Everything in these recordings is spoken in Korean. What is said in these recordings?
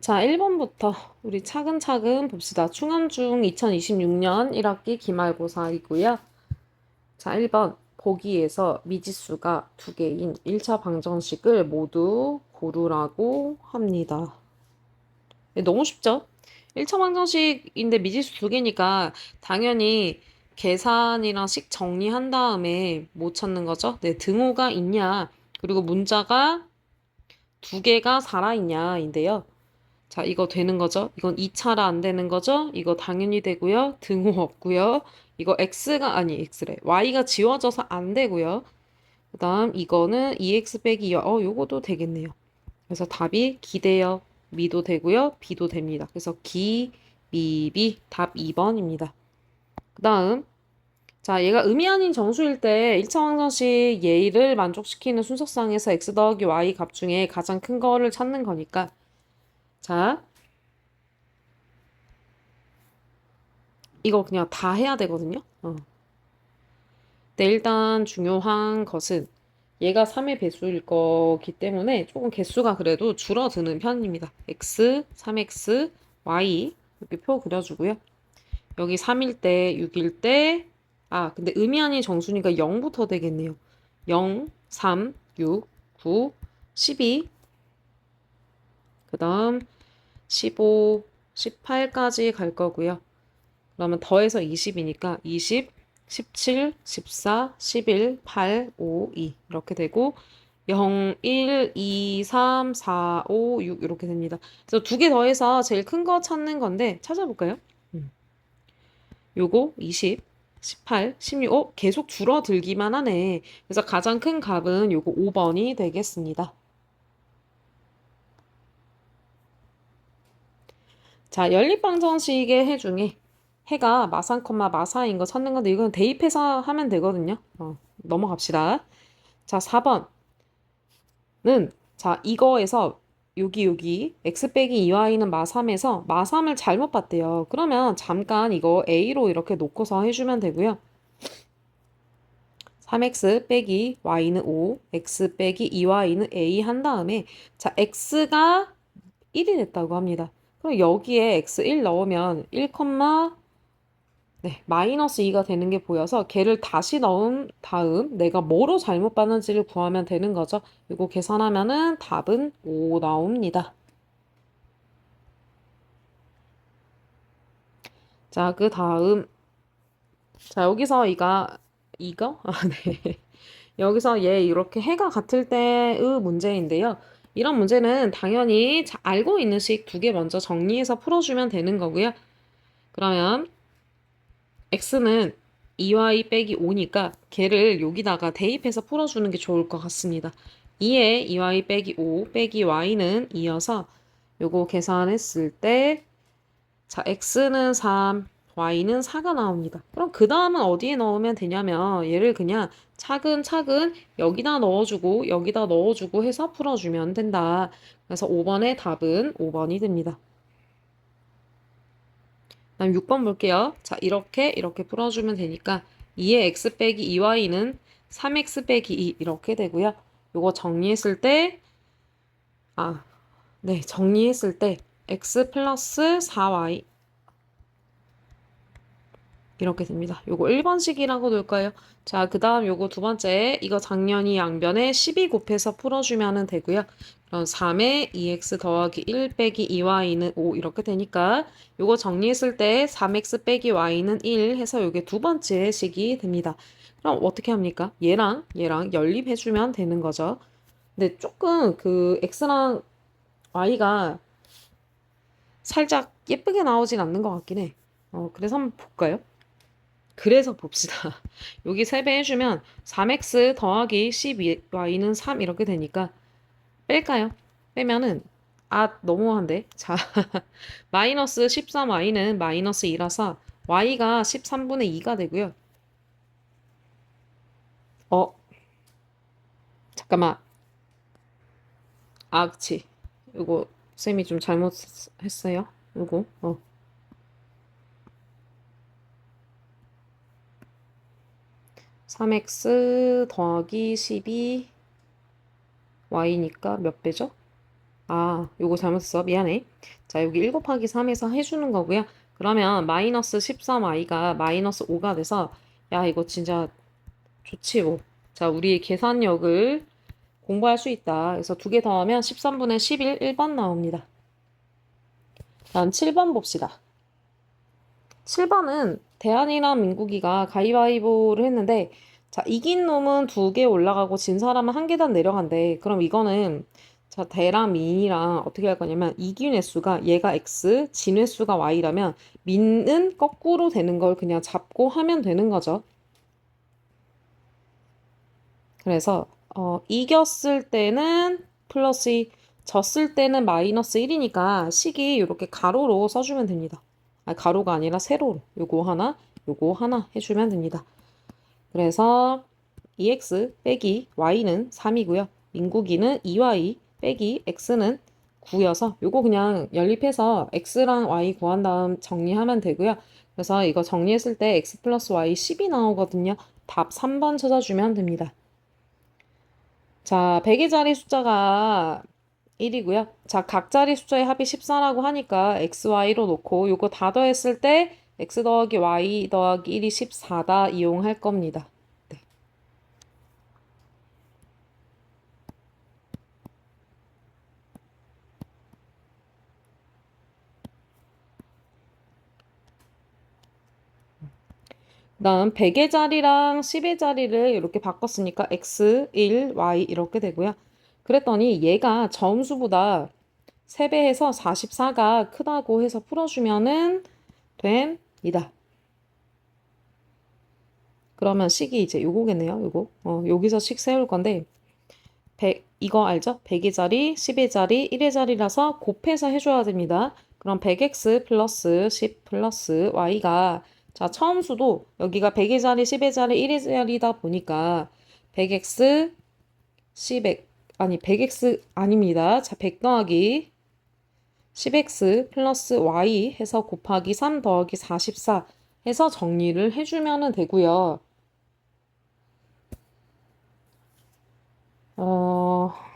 자, 1번부터 우리 차근차근 봅시다. 충암중 2026년 1학기 기말고사이고요. 자, 1번 보기에서 미지수가 두 개인 1차 방정식을 모두 고르라고 합니다. 너무 쉽죠? 1차 방정식인데 미지수 두 개니까 당연히 계산이랑 식 정리한 다음에 뭐 찾는 거죠? 네, 등호가 있냐, 그리고 문자가 두 개가 살아있냐인데요. 자, 이거 되는 거죠? 이건 2차라 안 되는 거죠? 이거 당연히 되고요. 등호 없고요. 이거 x가 아니 x래. y가 지워져서 안 되고요. 그다음 이거는 2x 빼기 2. 요거도 되겠네요. 그래서 답이 기대요. 미도 되고요. 비도 됩니다. 그래서 기, 미, 비 답 2번입니다. 그다음 자, 얘가 의미 아닌 정수일 때 1차 방정식 예를 만족시키는 순서상에서 x 더하기 y 값 중에 가장 큰 거를 찾는 거니까 자, 이거 그냥 다 해야 되거든요. 근데 일단 중요한 것은 얘가 3의 배수일 거기 때문에 조금 개수가 그래도 줄어드는 편입니다. x, 3x, y 이렇게 표 그려주고요. 여기 3일 때, 6일 때, 근데 의미 아닌 정수니까 0부터 되겠네요. 0, 3, 6, 9, 12, 그 다음 15, 18까지 갈 거고요. 그러면 더해서 20이니까 20, 17, 14, 11, 8, 5, 2 이렇게 되고 0, 1, 2, 3, 4, 5, 6 이렇게 됩니다. 그래서 두 개 더해서 제일 큰 거 찾는 건데 찾아볼까요? 요거 20, 18, 16, 계속 줄어들기만 하네. 그래서 가장 큰 값은 요거 5번이 되겠습니다. 자, 연립방정식의 해 중에 해가 마산, 마사인 거 찾는 건데 이건 대입해서 하면 되거든요. 넘어갑시다. 자, 4번은 자, 이거에서 여기 x 빼기 2y는 마3에서 마3을 잘못 봤대요. 그러면 잠깐 이거 a로 이렇게 놓고서 해주면 되고요. 3x 빼기 y는 5, x 빼기 2y는 a 한 다음에 자, x가 1이 됐다고 합니다. 그럼 여기에 x 1 넣으면 1, 네, 마이너스 2가 되는 게 보여서 걔를 다시 넣은 다음 내가 뭐로 잘못 봤는지를 구하면 되는 거죠. 이거 계산하면은 답은 5 나옵니다. 자, 그 다음. 자, 여기서 이거? 네. 여기서 얘 이렇게 해가 같을 때의 문제인데요. 이런 문제는 당연히 알고 있는 식 두 개 먼저 정리해서 풀어주면 되는 거고요. 그러면 x는 2y 빼기 5니까 걔를 여기다가 대입해서 풀어주는 게 좋을 것 같습니다. 2에 2y 빼기 5 빼기 y는 2여서 요거 계산했을 때 자, x는 3, y는 4가 나옵니다. 그럼 그 다음은 어디에 넣으면 되냐면 얘를 그냥 차근차근 여기다 넣어주고 여기다 넣어주고 해서 풀어주면 된다. 그래서 5번의 답은 5번이 됩니다. 다음 6번 볼게요. 자, 이렇게 풀어주면 되니까 2의 x 빼기 2y는 3x 빼기 2 이렇게 되고요. 요거 정리했을 때, 네, 정리했을 때 x 플러스 4y 이렇게 됩니다. 요거 1번식이라고 놓을까요? 자, 그 다음 요거 두 번째, 이거 당연히 양변에 12 곱해서 풀어주면 되고요. 그럼 3에 2x 더하기 1 빼기 2y는 5 이렇게 되니까 요거 정리했을 때 3x 빼기 y는 1 해서 요게 두 번째 식이 됩니다. 그럼 어떻게 합니까? 얘랑 연립해주면 되는 거죠. 근데 조금 그 x랑 y가 살짝 예쁘게 나오진 않는 것 같긴 해. 그래서 한번 볼까요? 그래서 봅시다. 여기 3배 해주면 3x 더하기 12y는 3 이렇게 되니까 뺄까요? 빼면은 너무한데. 자, 마이너스 13y는 마이너스 2라서 y가 13분의 2가 되고요. 어, 잠깐만. 그치. 이거 쌤이 좀 잘못했어요. 이거 3x 더하기 12 y니까 몇 배죠? 요거 잘못했어. 미안해. 자, 여기 1 곱하기 3에서 해주는 거고요. 그러면 마이너스 13i가 마이너스 5가 돼서, 야, 이거 진짜 좋지, 뭐. 자, 우리 계산력을 공부할 수 있다. 그래서 두 개 더하면 13분의 11, 1번 나옵니다. 다음 7번 봅시다. 7번은 대한이랑 민국이가 가위바위보를 했는데, 자, 이긴 놈은 두 개 올라가고 진 사람은 한 계단 내려간대. 그럼 이거는, 자, 대랑 민이랑 어떻게 할 거냐면, 이긴 횟수가 얘가 x, 진 횟수가 y라면, 민은 거꾸로 되는 걸 그냥 잡고 하면 되는 거죠. 그래서, 이겼을 때는 플러스 2, 졌을 때는 마이너스 1이니까 식이 이렇게 가로로 써주면 됩니다. 가로가 아니라 세로로. 요거 하나 해주면 됩니다. 그래서 2x 빼기 y는 3이고요. 민국이는 2y 빼기 x는 9여서 요거 그냥 연립해서 x랑 y 구한 다음 정리하면 되고요. 그래서 이거 정리했을 때 x 플러스 y 10이 나오거든요. 답 3번 찾아주면 됩니다. 자, 100의 자리 숫자가 1이고요. 자, 각 자리 숫자의 합이 14라고 하니까 x, y로 놓고 요거 다 더했을 때 x 더하기 y 더하기 1이 14다 이용할 겁니다. 네. 그다음 100의 자리랑 10의 자리를 이렇게 바꿨으니까 x, 1, y 이렇게 되고요. 그랬더니 얘가 점수보다 3배해서 44가 크다고 해서 풀어주면은 됩니다. 그러면 식이 이제 요거겠네요. 요거. 여기서 식 세울 건데 100, 이거 알죠? 100의 자리, 10의 자리, 1의 자리라서 곱해서 해줘야 됩니다. 그럼 100x 플러스 10 플러스 y가 자, 처음 수도 여기가 100의 자리, 10의 자리, 1의 자리다 보니까 100x, 10x, 아니 100x 아닙니다. 자, 100 더하기 10x 플러스 y 해서 곱하기 3 더하기 44 해서 정리를 해주면 되고요.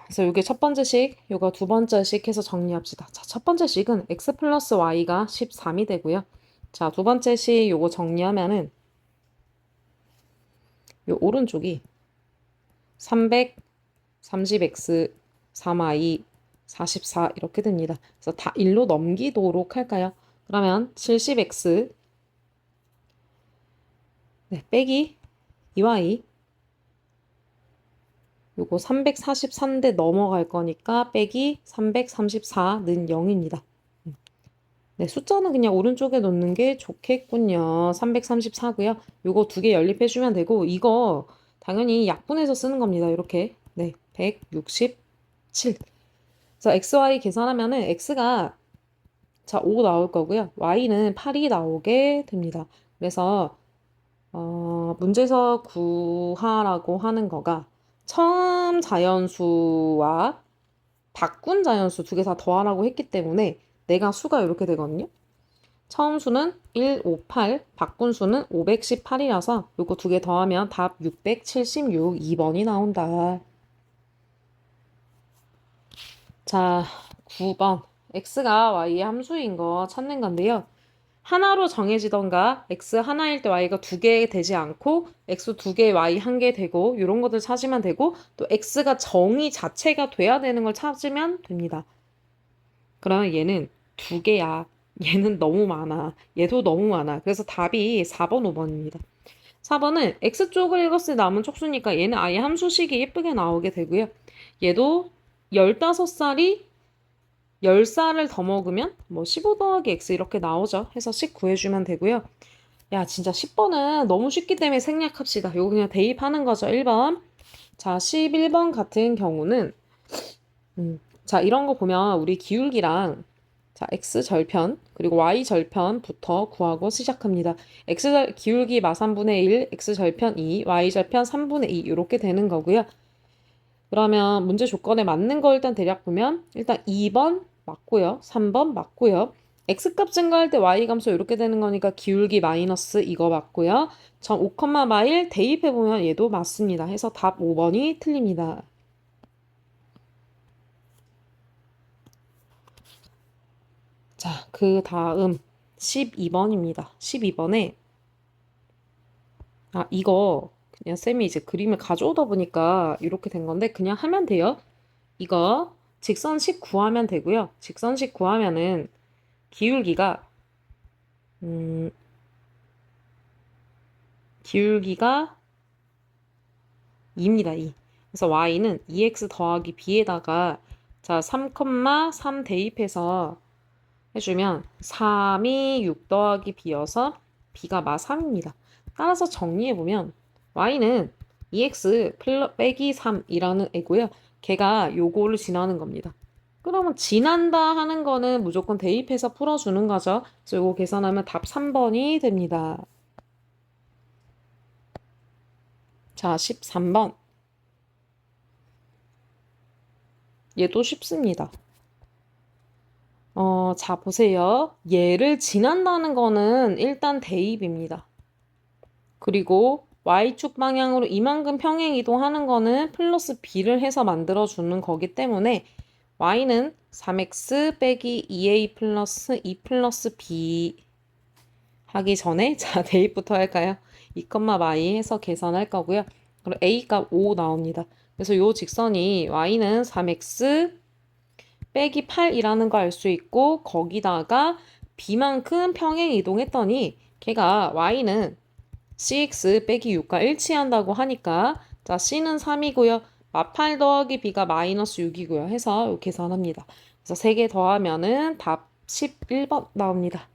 그래서 이게 첫 번째 식, 요거 두 번째 식 해서 정리합시다. 자, 첫 번째 식은 x 플러스 y가 13이 되고요. 자, 두 번째 식 요거 정리하면은 요 오른쪽이 330x, 3y, 44 이렇게 됩니다. 그래서 다 1로 넘기도록 할까요? 그러면 70x 네, 빼기 2y 요거 344인데 넘어갈 거니까 빼기 334는 0입니다. 네, 숫자는 그냥 오른쪽에 놓는 게 좋겠군요. 334고요. 요거 두 개 연립해주면 되고 이거 당연히 약분해서 쓰는 겁니다. 이렇게 네, 167. 그래서 xy 계산하면은 x가 자 5 나올 거고요. y는 8이 나오게 됩니다. 그래서 문제에서 구하라고 하는 거가 처음 자연수와 바꾼 자연수 두 개 다 더하라고 했기 때문에 내가 수가 이렇게 되거든요. 처음 수는 158, 바꾼 수는 518이라서 요거 두 개 더하면 답 676, 2번이 나온다. 자, 9번. x가 y의 함수인 거 찾는 건데요. 하나로 정해지던가 x 하나일 때 y가 두 개 되지 않고 x 두 개 y 한 개 되고 이런 것들 찾으면 되고 또 x가 정의 자체가 돼야 되는 걸 찾으면 됩니다. 그러면 얘는 두 개야. 얘는 너무 많아. 얘도 너무 많아. 그래서 답이 4번, 5번입니다. 4번은 x쪽을 읽었을 때 남은 촉수니까 얘는 아예 함수식이 예쁘게 나오게 되고요. 얘도 15살이 10살을 더 먹으면 뭐 15 더하기 x 이렇게 나오죠. 해서 식 구해주면 되고요. 야, 진짜 10번은 너무 쉽기 때문에 생략합시다. 요거 그냥 대입하는 거죠. 1번. 자, 11번 같은 경우는 자, 이런 거 보면 우리 기울기랑 자, x 절편 그리고 y 절편부터 구하고 시작합니다. 기울기 마 3분의 1, x 절편 2, y 절편 3분의 2 이렇게 되는 거고요. 그러면 문제 조건에 맞는 거 일단 대략 보면 일단 2번 맞고요. 3번 맞고요. x값 증가할 때 y감소 이렇게 되는 거니까 기울기 마이너스 이거 맞고요. 점 5, 마일 대입해보면 얘도 맞습니다. 해서 답 5번이 틀립니다. 자, 그 다음 12번입니다. 12번에 이거 그냥 쌤이 이제 그림을 가져오다 보니까 이렇게 된 건데 그냥 하면 돼요. 이거 직선식 구하면 되고요. 직선식 구하면은 기울기가 음, 기울기가 2입니다. 2. 그래서 y는 2x 더하기 b에다가 자, 3,3 대입해서 해주면 3이 6 더하기 b여서 b가 마 3입니다. 따라서 정리해보면 y는 2x 빼기 3이라는 애고요. 걔가 요거를 지나는 겁니다. 그러면 지난다 하는 거는 무조건 대입해서 풀어주는 거죠. 그래서 요거 계산하면 답 3번이 됩니다. 자, 13번. 얘도 쉽습니다. 자, 보세요. 얘를 지난다는 거는 일단 대입입니다. 그리고 y축 방향으로 이만큼 평행 이동하는 거는 플러스 b를 해서 만들어주는 거기 때문에 y는 3x 빼기 2a 플러스 2 플러스 b 하기 전에 자, 대입부터 할까요? 2, y 해서 계산할 거고요. 그럼 a가 5 나옵니다. 그래서 요 직선이 y는 3x 빼기 8이라는 거 알 수 있고 거기다가 b만큼 평행 이동했더니 걔가 y는 cx 빼기 6과 일치한다고 하니까 자 c는 3이고요. 마8 더하기 b가 마이너스 6이고요. 해서 계산합니다. 그래서 3개 더하면은 답 11번 나옵니다.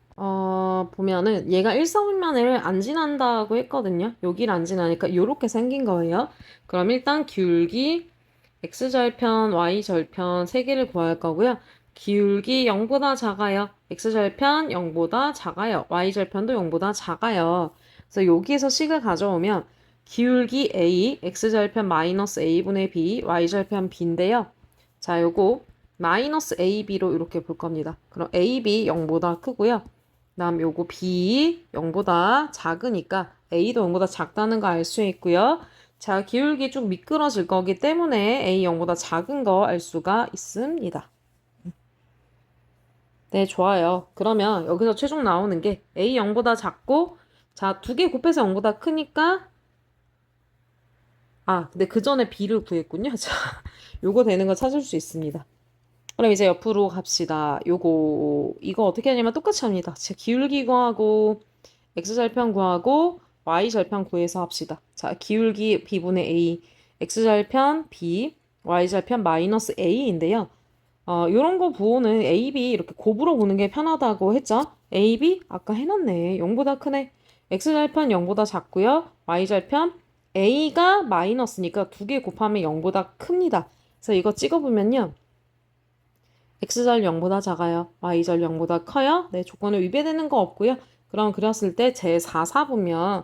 보면은 얘가 일사분면을 안 지난다고 했거든요. 여기를 안 지나니까 이렇게 생긴 거예요. 그럼 일단 기울기 x절편, y절편 3개를 구할 거고요. 기울기 0보다 작아요. x절편 0보다 작아요. y절편도 0보다 작아요. 그래서 여기에서 식을 가져오면 기울기 a, x절편 마이너스 a분의 b, y절편 b인데요. 자, 요거 마이너스 ab로 이렇게 볼 겁니다. 그럼 ab 0보다 크고요. 다음 요거 b 0보다 작으니까 a도 0보다 작다는 거 알 수 있고요. 자, 기울기 좀 미끄러질 거기 때문에 a 0보다 작은 거 알 수가 있습니다. 네, 좋아요. 그러면 여기서 최종 나오는 게 a 0보다 작고 자, 2개 곱해서 0보다 크니까 근데 그 전에 b를 구했군요. 자, 요거 되는 거 찾을 수 있습니다. 그럼 이제 옆으로 갑시다. 이거 어떻게 하냐면 똑같이 합니다. 자, 기울기 구하고 x절편 구하고 y절편 구해서 합시다. 자, 기울기 b분의 a, x절편 b, y절편 마이너스 a인데요. 요런 거 부호는 a, b 이렇게 곱으로 보는 게 편하다고 했죠. a, b 아까 해놨네. 0보다 크네. x절편 0보다 작고요. y절편 a가 마이너스니까 2개 곱하면 0보다 큽니다. 그래서 이거 찍어보면요. x절 0보다 작아요. y절 0보다 커요. 네, 조건을 위배되는 거 없고요. 그럼 그렸을 때 제4사분면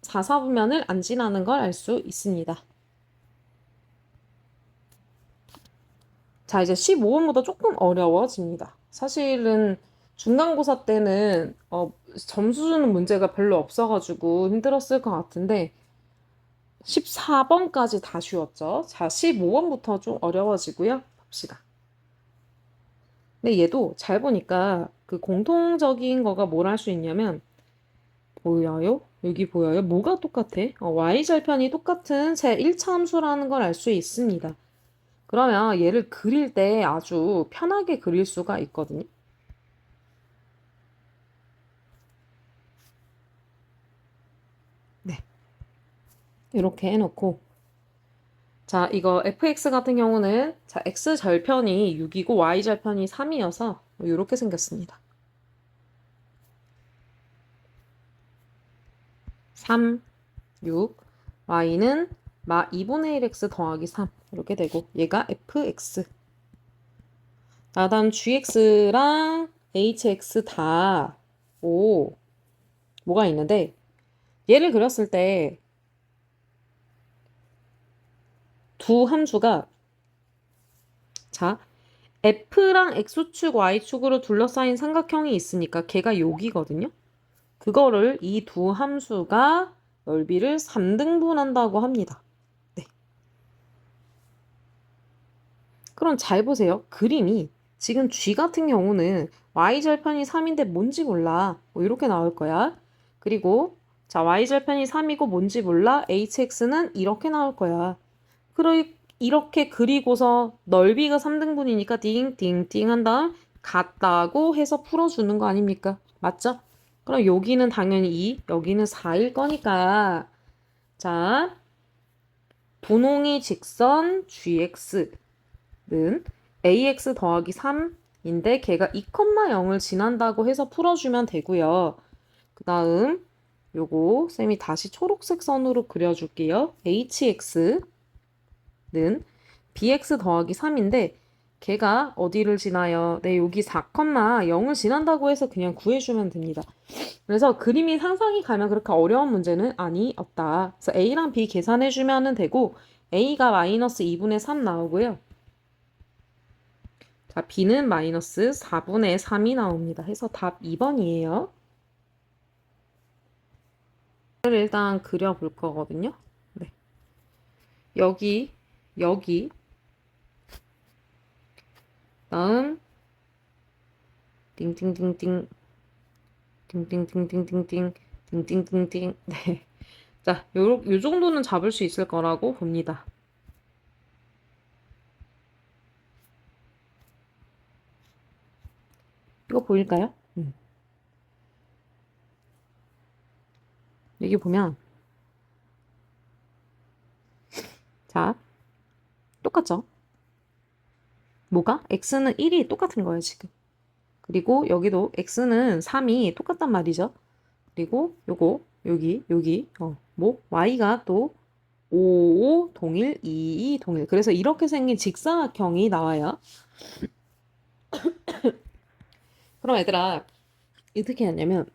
4사분면을 안 지나는 걸 알 수 있습니다. 자, 이제 15번보다 조금 어려워집니다. 사실은 중간고사 때는 점수 주는 문제가 별로 없어가지고 힘들었을 것 같은데 14번까지 다 쉬웠죠. 자, 15번부터 좀 어려워지고요. 봅시다. 근데 얘도 잘 보니까 그 공통적인 거가 뭘 할 수 있냐면 보여요? 여기 보여요? 뭐가 똑같아? y절편이 똑같은 제 1차 함수라는 걸 알 수 있습니다. 그러면 얘를 그릴 때 아주 편하게 그릴 수가 있거든요. 네. 이렇게 해놓고 자, 이거 fx 같은 경우는 자, x절편이 6이고 y절편이 3이어서 이렇게 생겼습니다. 3, 6, y는 마 2분의 1x 더하기 3 이렇게 되고 얘가 fx 다음 gx랑 hx 다 뭐가 있는데 얘를 그렸을 때 두 함수가 자 f랑 x축 y축으로 둘러싸인 삼각형이 있으니까 걔가 여기거든요. 그거를 이 두 함수가 넓이를 3등분한다고 합니다. 네. 그럼 잘 보세요. 그림이 지금 G 같은 경우는 y절편이 3인데 뭔지 몰라. 뭐 이렇게 나올 거야. 그리고 자, y절편이 3이고 뭔지 몰라. hx는 이렇게 나올 거야. 이렇게 그리고서 넓이가 3등분이니까 띵띵띵 한 다음 같다고 해서 풀어주는 거 아닙니까? 맞죠? 그럼 여기는 당연히 2, 여기는 4일 거니까 자, 분홍이 직선 gx는 ax 더하기 3인데 걔가 2,0을 지난다고 해서 풀어주면 되고요. 그 다음 요거 쌤이 다시 초록색 선으로 그려줄게요. hx는 bx 더하기 3인데 걔가 어디를 지나요? 네, 여기 4,0을 지난다고 해서 그냥 구해주면 됩니다. 그래서 그림이 상상이 가면 그렇게 어려운 문제는 아니었다. 그래서 a랑 b 계산해주면 되고 a가 마이너스 2분의 3 나오고요. 자, b는 마이너스 4분의 3이 나옵니다. 해서 답 2번이에요. 일단 그려볼 거거든요. 네. 여기 다음 띵띵띵띵 띵띵띵띵띵띵 띵띵띵띵 네. 자, 요 정도는 잡을 수 있을 거라고 봅니다. 이거 보일까요? 여기 보면 자, 똑같죠? 뭐가? x는 1이 똑같은 거예요, 지금. 그리고 여기도 x는 3이 똑같단 말이죠. 그리고 요거 여기 뭐 y가 또 5, 5 동일, 2, 2 동일. 그래서 이렇게 생긴 직사각형이 나와요. 그럼 얘들아 어떻게 하냐면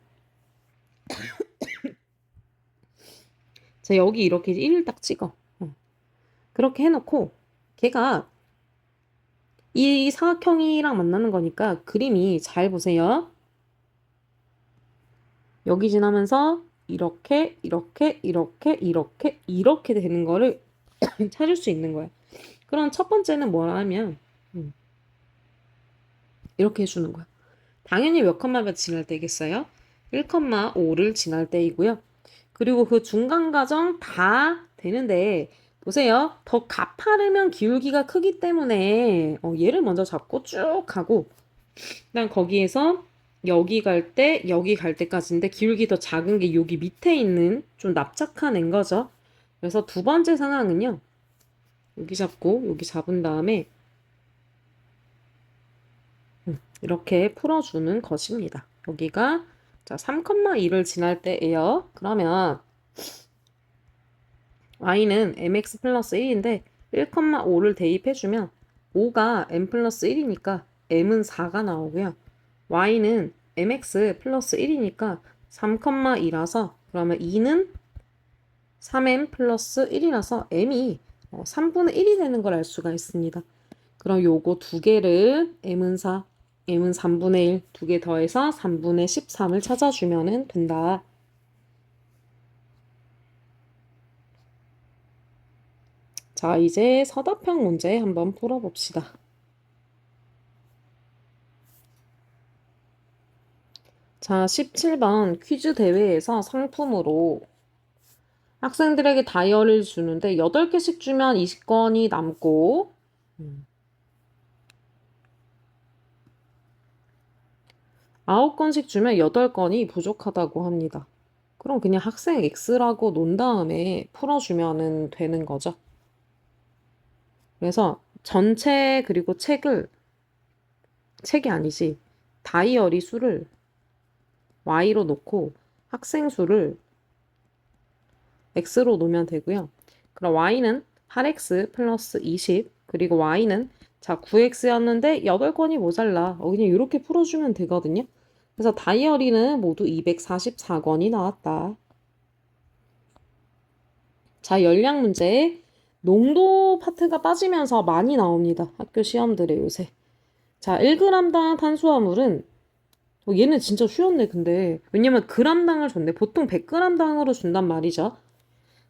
자, 여기 이렇게 1을 딱 찍어. 그렇게 해놓고 걔가 이 사각형이랑 만나는 거니까 그림이 잘 보세요. 여기 지나면서 이렇게 이렇게 되는 거를 찾을 수 있는 거야. 그럼 첫 번째는 뭐라 하면 이렇게 해주는 거야. 당연히 몇 컴마몇 지날 때겠어요? 1,5를 지날 때이고요. 그리고 그 중간 과정 다 되는데 보세요. 더 가파르면 기울기가 크기 때문에 얘를 먼저 잡고 쭉 가고 그다음 거기에서 여기 갈 때까지인데 기울기 더 작은 게 여기 밑에 있는 좀 납작한 앤 거죠. 그래서 두 번째 상황은요. 여기 잡고 여기 잡은 다음에 이렇게 풀어주는 것입니다. 여기가 자 3,2를 지날 때예요. 그러면 y는 mx 플러스 1인데 1,5를 대입해주면 5가 m 플러스 1이니까 m은 4가 나오고요. y는 mx 플러스 1이니까 3,2라서 그러면 2는 3m 플러스 1이라서 m이 3분의 1이 되는 걸 알 수가 있습니다. 그럼 요거 두 개를 m은 4, m은 3분의 1, 두 개 더해서 3분의 13을 찾아주면 된다. 자, 이제 서답형 문제 한번 풀어봅시다. 자, 17번 퀴즈 대회에서 상품으로 학생들에게 다이어리를 주는데 8개씩 주면 20권이 남고 9권씩 주면 8권이 부족하다고 합니다. 그럼 그냥 학생 X라고 논 다음에 풀어주면 되는 거죠. 그래서 전체 그리고 책이 아니지 다이어리 수를 Y로 놓고 학생 수를 X로 놓으면 되고요. 그럼 Y는 8X 플러스 20 그리고 Y는 자 9X였는데 8권이 모자라. 그냥 이렇게 풀어주면 되거든요. 그래서 다이어리는 모두 244권이 나왔다. 자, 열량 문제. 농도 파트가 빠지면서 많이 나옵니다. 학교 시험들에 요새. 자, 1g당 탄수화물은 얘는 진짜 쉬웠네, 근데. 왜냐면 g당을 줬네. 보통 100g당으로 준단 말이죠.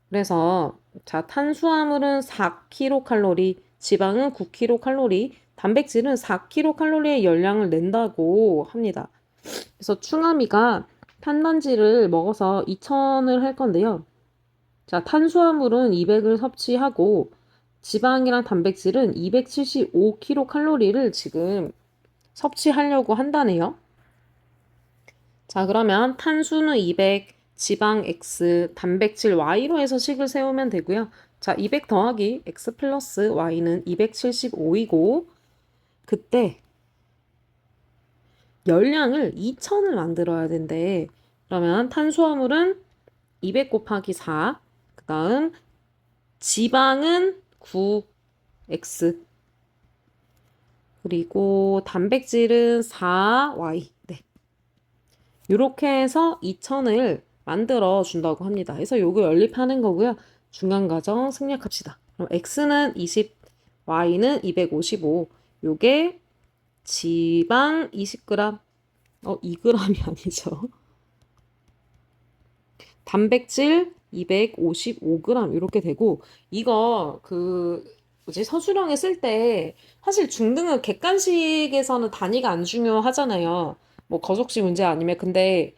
그래서 자, 탄수화물은 4kcal, 지방은 9kcal, 단백질은 4kcal의 열량을 낸다고 합니다. 그래서 충암이가 탄단지를 먹어서 2000을 할 건데요. 자, 탄수화물은 200을 섭취하고 지방이랑 단백질은 275kcal를 지금 섭취하려고 한다네요. 자, 그러면 탄수는 200, 지방 X, 단백질 Y로 해서 식을 세우면 되고요. 자, 200 더하기 X 플러스 Y는 275이고 그때 열량을 2000을 만들어야 된대. 그러면 탄수화물은 200 곱하기 4, 그 다음 지방은 9X, 그리고 단백질은 4Y. 네. 이렇게 해서 2000을 만들어 준다고 합니다. 그래서 요거 연립하는 거고요. 중간 과정 생략합시다. 그럼 X는 20, Y는 255. 요게 지방 20g. 2g이 아니죠. 단백질 255g 이렇게 되고 이거 서술형에 쓸 때 사실 중등은 객관식에서는 단위가 안 중요하잖아요. 뭐 거속식 문제 아니면 근데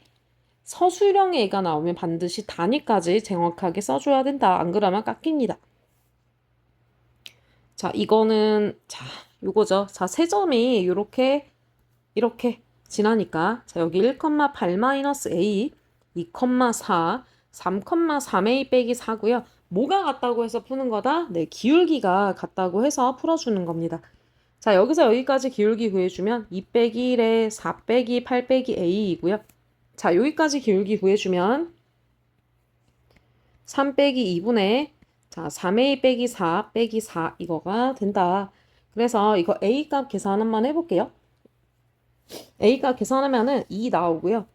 서술형에 얘가 나오면 반드시 단위까지 정확하게 써줘야 된다. 안 그러면 깎입니다. 자, 이거는 요거죠. 자, 세 점이 이렇게 지나니까 자, 여기 1,8-a 2,4 3,3a 빼기 4고요. 뭐가 같다고 해서 푸는 거다? 네, 기울기가 같다고 해서 풀어주는 겁니다. 자, 여기서 여기까지 기울기 구해주면 2 빼기 1에 4 빼기 8 빼기 a이고요. 자, 여기까지 기울기 구해주면 3 빼기 2분의 3a 빼기 4 빼기 4 이거가 된다. 그래서 이거 a 값 계산 한번 해볼게요. a 값 계산하면은 2 나오고요.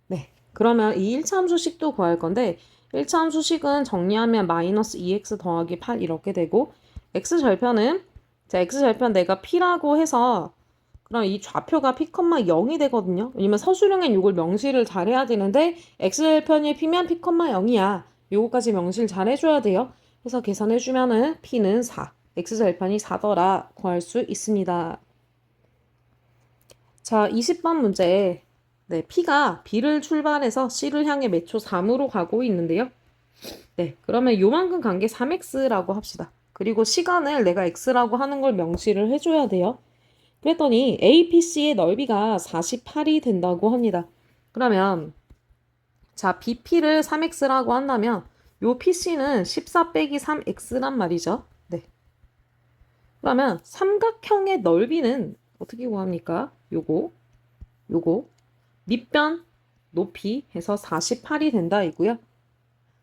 네, 그러면 이 1차 함수식도 구할 건데 1차 함수식은 정리하면 마이너스 2x 더하기 8 이렇게 되고 x절편은 자, x절편 내가 p라고 해서 그럼 이 좌표가 p, 0이 되거든요. 왜냐면 서술형엔 이걸 명시를 잘 해야 되는데 x절편이 p면 p, 0이야. 요거까지 명시를 잘 해줘야 돼요. 그래서 계산해주면은 p는 4, x절편이 4더라 구할 수 있습니다. 자, 20번 문제. 네, P가 B를 출발해서 C를 향해 매초 3으로 가고 있는데요. 네, 그러면 요만큼 간 게 3x라고 합시다. 그리고 시간을 내가 x라고 하는 걸 명시를 해줘야 돼요. 그랬더니 APC의 넓이가 48이 된다고 합니다. 그러면 자, BP를 3x라고 한다면 요 PC는 14 빼기 3x란 말이죠. 네. 그러면 삼각형의 넓이는 어떻게 구합니까? 요거 밑변 높이 해서 48이 된다 이고요.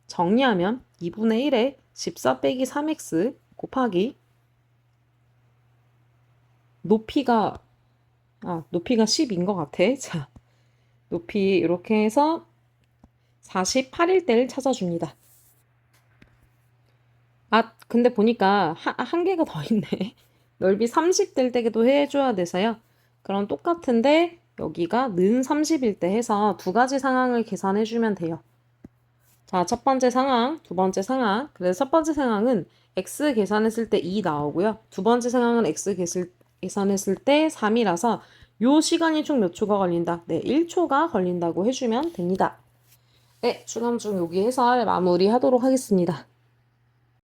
정리하면 2분의 1에 14 빼기 3x 곱하기 높이가 10인 것 같아. 자, 높이 이렇게 해서 48일 때를 찾아줍니다. 근데 보니까 한 개가 더 있네. 넓이 30 될 때도 해줘야 돼서요. 그럼 똑같은데 여기가 는 30일 때 해서 두 가지 상황을 계산해주면 돼요. 자, 첫 번째 상황, 두 번째 상황. 그래서 첫 번째 상황은 x 계산했을 때 2 나오고요. 두 번째 상황은 x 계산했을 때 3이라서 요 시간이 총 몇 초가 걸린다? 네, 1초가 걸린다고 해주면 됩니다. 네, 추감중 여기 해설 마무리하도록 하겠습니다.